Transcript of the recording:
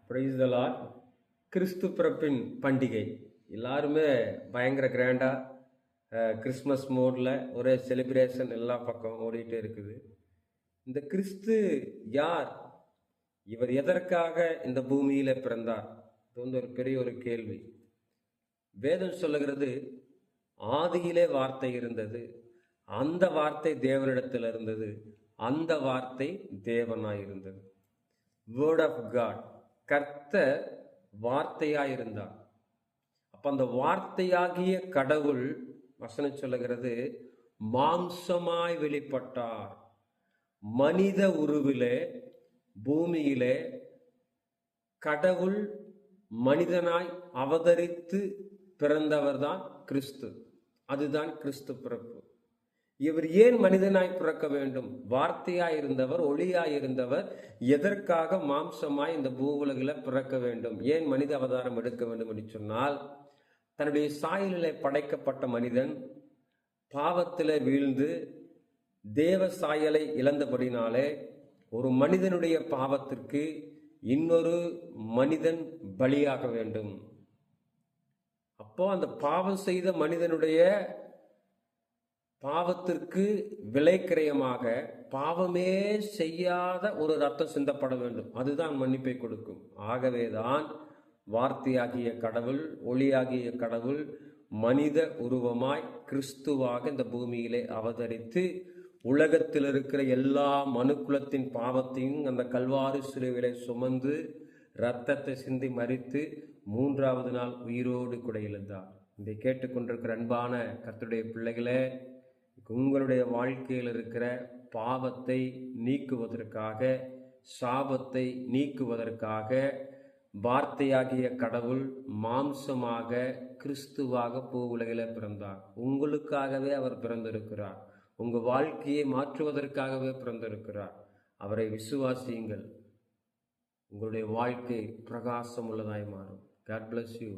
Praise the Lord. கிறிஸ்து பிறப்பின் பண்டிகை எல்லாருமே பயங்கர கிராண்டாக கிறிஸ்மஸ் மோடில் ஒரே செலிப்ரேஷன் எல்லா பக்கம் ஓடிட்டே இருக்குது. இந்த கிறிஸ்து யார்? இவர் எதற்காக இந்த பூமியில பிறந்தார்? இது வந்து ஒரு பெரிய ஒரு கேள்வி. வேதம் சொல்லுகிறது, ஆதியிலே வார்த்தை இருந்தது, அந்த வார்த்தை தேவனிடத்தில் இருந்தது, அந்த வார்த்தை தேவனாய் இருந்தது. வேர்ட் ஆஃப் காட், கர்த்தர் வார்த்தையாயிருந்தார். அப்ப அந்த வார்த்தையாகிய கடவுள், வசனம் சொல்லுகிறது, மாம்சமாய் வெளிப்பட்டார். மனித உருவிலே பூமியிலே கடவுள் மனிதனாய் அவதரித்து பிறந்தவர் தான் கிறிஸ்து. அதுதான் கிறிஸ்து பிறப்பு. இவர் ஏன் மனிதனாய் பிறக்க வேண்டும்? வார்த்தையாய் இருந்தவர், ஒளியாய் இருந்தவர், எதற்காக மாம்சமாய் இந்த பூவுலகில் பிறக்க வேண்டும்? ஏன் மனித அவதாரம் எடுக்க வேண்டும் என்று சொன்னால், தன்னுடைய சாயலிலே படைக்கப்பட்ட மனிதன் பாவத்தில் வீழ்ந்து தேவ சாயலை இழந்தபடினாலே ஒரு மனிதனுடைய பாவத்திற்கு இன்னொரு மனிதன் பலியாக வேண்டும். அப்போ அந்த பாவம் செய்த மனிதனுடைய பாவத்திற்கு விலைக்கிரயமாக பாவமே செய்யாத ஒரு ரத்தம் சிந்தப்பட வேண்டும். அதுதான் மன்னிப்பை கொடுக்கும். ஆகவேதான் வார்த்தையாகிய கடவுள், ஒளியாகிய கடவுள் மனித உருவமாய் கிறிஸ்துவாக இந்த பூமியிலே அவதரித்து உலகத்தில் இருக்கிற எல்லா மனுக்குலத்தின் பாவத்தையும் அந்த கல்வாரி சிலுவையிலே சுமந்து இரத்தத்தை சிந்தி மரித்து 3வது நாள் உயிரோடு கூட எழுந்தார். இதை கேட்டுக்கொண்டிருக்கிற அன்பான கர்த்தருடைய பிள்ளைகளே, உங்களுடைய வாழ்க்கையில் இருக்கிற பாவத்தை நீக்குவதற்காக, சாபத்தை நீக்குவதற்காக வார்த்தையாகிய கடவுள் மாம்சமாக கிறிஸ்துவாக பூ உலகில் பிறந்தார். உங்களுக்காகவே அவர் பிறந்திருக்கிறார். உங்கள் வாழ்க்கையை மாற்றுவதற்காகவே பிறந்திருக்கிறார். அவரை விசுவாசியுங்கள். உங்களுடைய வாழ்க்கை பிரகாசம் உள்ளதாய் மாறும். God bless you.